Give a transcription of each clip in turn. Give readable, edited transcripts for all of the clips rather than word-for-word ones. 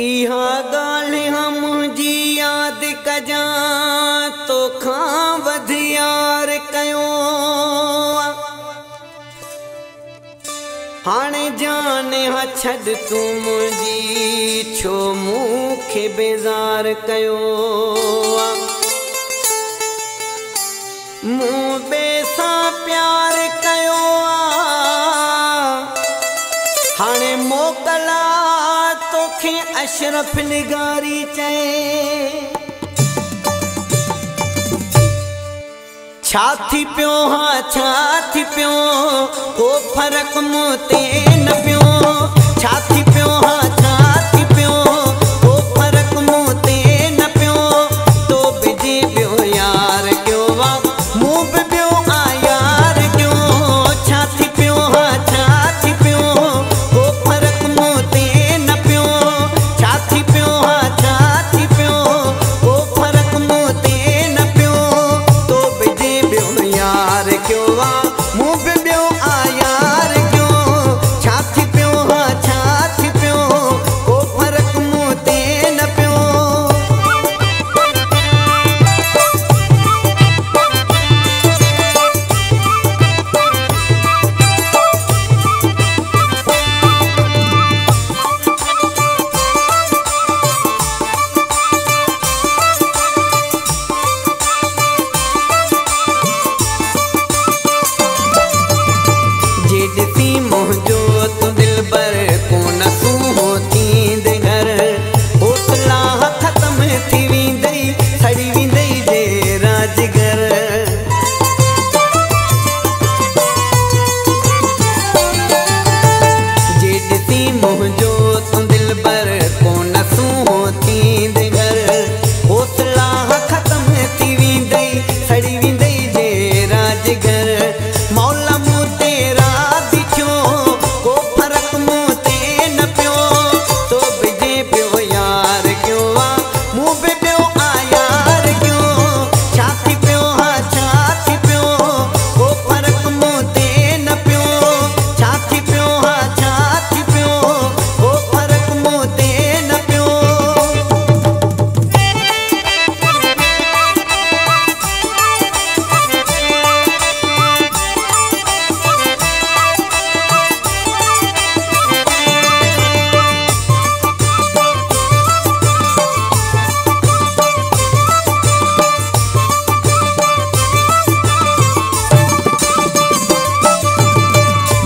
इहा गाल्हि हम जी याद कजा तो खां वध यार कयो हाणे जाने हा छड़ तू मुझी छो मूंखे बेजार कयो मूं बेसा प्यार कयो हाणे मोकला तोखे अशरफ निगारी चए छा थी पियो हाँ छा थी पियो को फर्क मूं ते न पियो छा थी पियो हाँ छा थी पियो को फर्क मूं ते न पियो तो बिजी पियो यार क्यों वा मूं बि पियो आ यार क्यों छा थी पियो हाँ छा थी पियो को फर्क मूं ते न पियो छा थी पियो हाँ छा थी पियो को फर्क मूं ते न पियो तो बिजी पियो यार क्यों वा मूं बि पियो आ यार क्यों छा थी पियो हाँ छा थी पियो को फर्क मूं ते न पियो जेॾी मुंहिंजो तूं दिल पर कोन सूहो थींदे घर ओतला ख़त्म थी वेंदई सड़ी वेंदई जे राजगर जेॾी मुंहिंजो तूं दिल पर कोन सूहो थींदे घर ओतला ख़त्म थी वेंदई सड़ी वेंदई जे राजगर मौला मूं तेरा को फर्क मूं ते न पियो तो बिजे पियो यार क्यों वा मूं बि पियो आ यार क्यों छा थी पियो हाँ छा थी पियो को फर्क मूं ते न पियो छा थी पियो हाँ छा थी पियो को फर्क मूं ते न पियो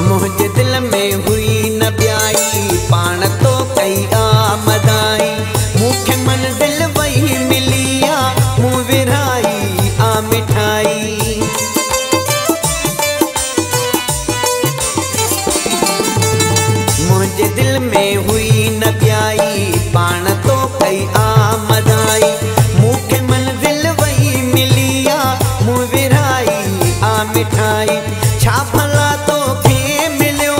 मुंहिंजे दिल में हुई न ॿियाई पाण तो कई आमदाई मूंखे मंज़िल वही मिली आ मूं विरहाई आ मिठाई मुंहिंजे दिल में हुई न ॿियाई पाण तो कई आमदाई मूंखे मंज़िल वही मिली आ मूं विरहाई आ मिठाई छा भला तोखे मिलियो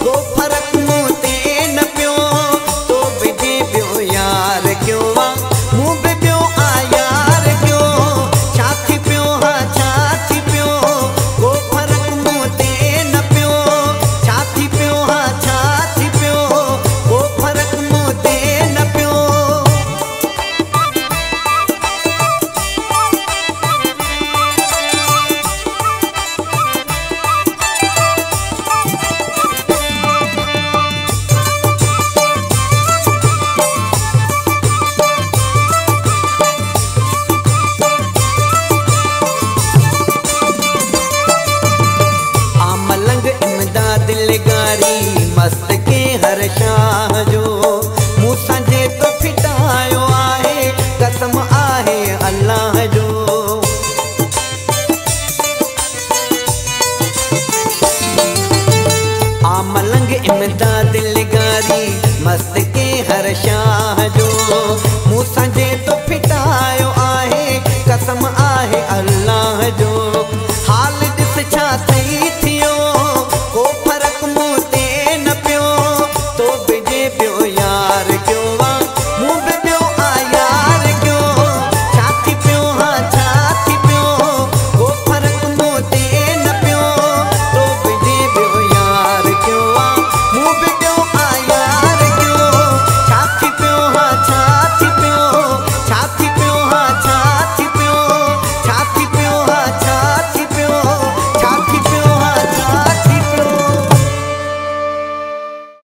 को फर्क मूं ते न पियो तो बिजे पियो यार क्यों वा मूं बि पियो आ यार क्यों छा थी पियो हाँ छा थी पियो को फर्क मूं ते न पियो छा थी पियो हाँ छा थी पियो को फर्क मूं ते न पियो मलंग इमदाद दिलगारी मस्त के हर शाह जो मूसां जे तो फिटायो आहे कसम आहे अल्लाह जो मलंग इमदाद दिलगारी मस्त के हर शाह जो